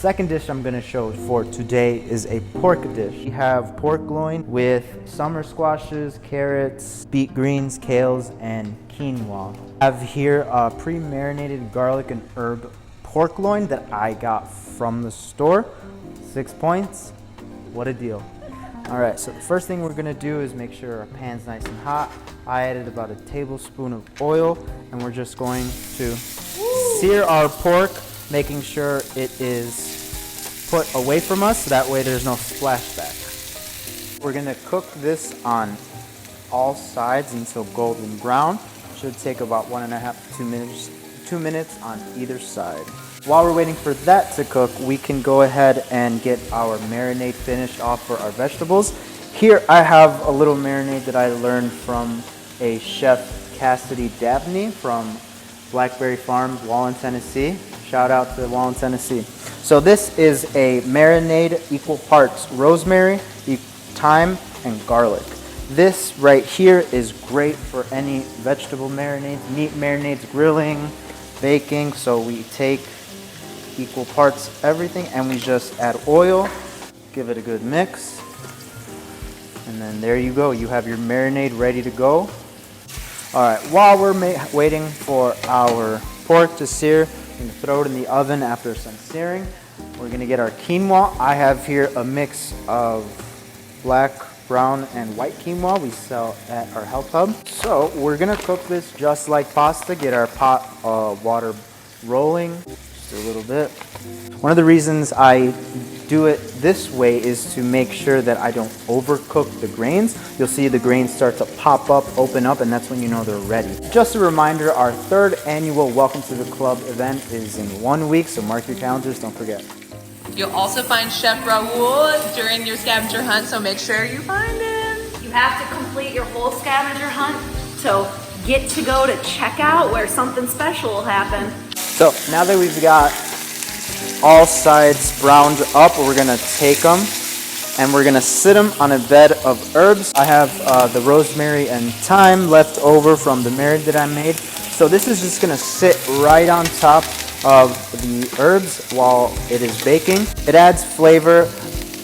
second dish I'm gonna show for today is a pork dish. We have pork loin with summer squashes, carrots, beet greens, kales, and quinoa. I have here a pre-marinated garlic and herb pork loin that I got from the store. 6 points. What a deal. All right, so the first thing we're gonna do is make sure our pan's nice and hot. I added about a tablespoon of oil, and we're just going to sear our pork, making sure it is put away from us, so that way there's no splashback. We're gonna cook this on all sides until golden brown. Should take about 1.5 to 2 minutes on either side. While we're waiting for that to cook, we can go ahead and get our marinade finished off for our vegetables. Here I have a little marinade that I learned from a Chef Cassidy Dabney from Blackberry Farms, Loin, Tennessee. Shout out to Loin, Tennessee. So this is a marinade, equal parts rosemary, thyme, and garlic. This right here is great for any vegetable marinades, meat marinades, grilling, baking. So we take equal parts everything and we just add oil, give it a good mix, and then there you go. You have your marinade ready to go. All right, while we're waiting for our pork to sear, we're gonna throw it in the oven after some searing. We're gonna get our quinoa. I have here a mix of black, brown, and white quinoa we sell at our health hub. So we're gonna cook this just like pasta, get our pot water rolling. A little bit. One of the reasons I do it this way is to make sure that I don't overcook the grains. You'll see the grains start to pop up, open up, and that's when you know they're ready. Just a reminder, our 3rd annual Welcome to the Club event is in 1 week, so mark your calendars, don't forget. You'll also find Chef Raul during your scavenger hunt, so make sure you find him. You have to complete your whole scavenger hunt to get to go to checkout where something special will happen. So now that we've got all sides browned up, we're gonna take them and we're gonna sit them on a bed of herbs. I have the rosemary and thyme left over from the marinade that I made. So this is just gonna sit right on top of the herbs while it is baking. It adds flavor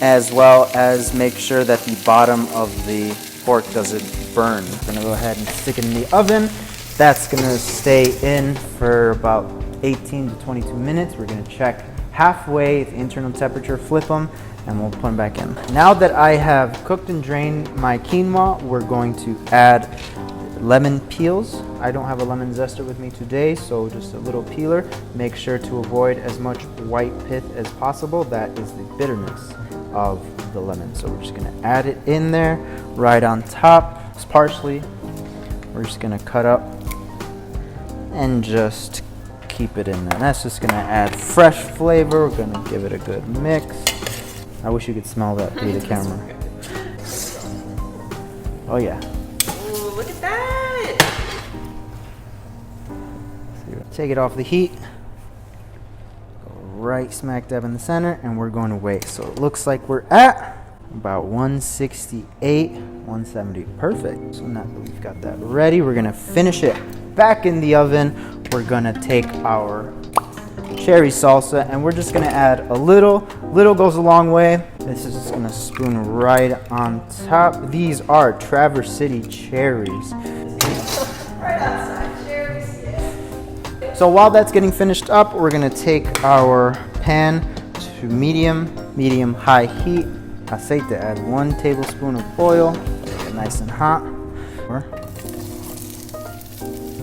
as well as make sure that the bottom of the pork doesn't burn. We're gonna go ahead and stick it in the oven. That's gonna stay in for about 18 to 22 minutes. We're gonna check halfway the internal temperature, flip them, and we'll put them back in. Now that I have cooked and drained my quinoa, we're going to add lemon peels. I don't have a lemon zester with me today, so just a little peeler. Make sure to avoid as much white pith as possible. That is the bitterness of the lemon. So we're just gonna add it in there, right on top. It's parsley. We're just gonna cut up and just keep it in there. That's just gonna add fresh flavor. We're gonna give it a good mix. I wish you could smell that through the camera. Oh yeah. Ooh, look at that! Take it off the heat. Go right smack dab in the center, and we're going to wait. So it looks like we're at about 168, 170. Perfect. So now that we've got that ready, we're gonna finish it back in the oven. We're gonna take our cherry salsa and we're just gonna add a little. Little goes a long way. This is just gonna spoon right on top. These are Traverse City cherries. Right outside, Cherries, yeah. So while that's getting finished up, we're gonna take our pan to medium high heat. Aceite, add 1 tablespoon of oil, get it nice and hot.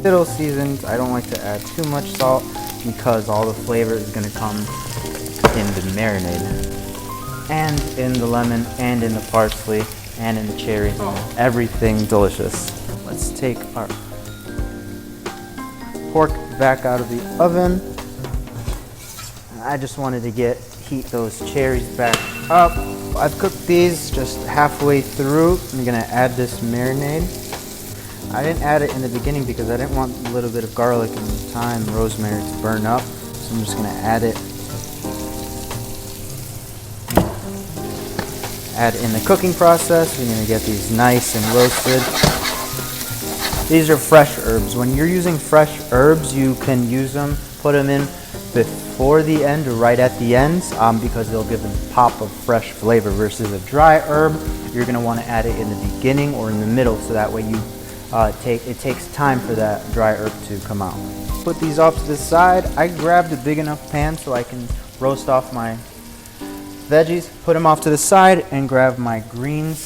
Little seasoned. I don't like to add too much salt because all the flavor is going to come in the marinade and in the lemon and in the parsley and in the cherry. Everything delicious. Let's take our pork back out of the oven. I just wanted to heat those cherries back up. I've cooked these just halfway through. I'm going to add this marinade. I didn't add it in the beginning because I didn't want a little bit of garlic and thyme, rosemary to burn up. So I'm just gonna add it. Add in the cooking process. We're gonna get these nice and roasted. These are fresh herbs. When you're using fresh herbs, you can use them, put them in before the end or right at the end because it'll give a pop of fresh flavor versus a dry herb. You're gonna wanna add it in the beginning or in the middle so that way you it takes time for that dry herb to come out. Put these off to the side. I grabbed a big enough pan so I can roast off my veggies, put them off to the side, and grab my greens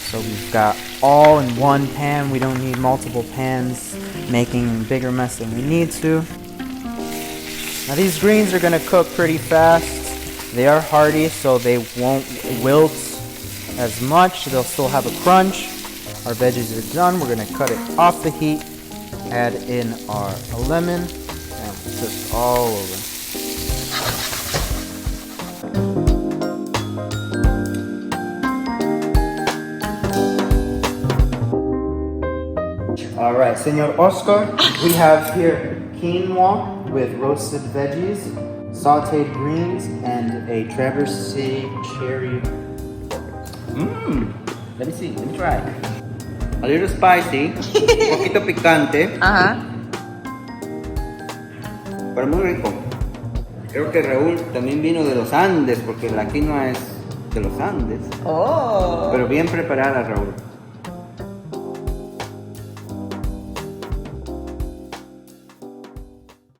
so we've got all in one pan. We don't need multiple pans making a bigger mess than we need to. Now these greens are gonna cook pretty fast. They are hearty, so they won't wilt as much. They'll still have a crunch. Our veggies are done. We're gonna cut it off the heat, add in our lemon, and just all over. All right, Senor Oscar, we have here quinoa with roasted veggies, sauteed greens, and a Traverse City cherry. Let me see, let me try. A little spicy, un poquito picante, pero muy rico. Creo que Raúl también vino de los Andes, porque la quinoa es de los Andes. Oh. Pero bien preparada, Raúl.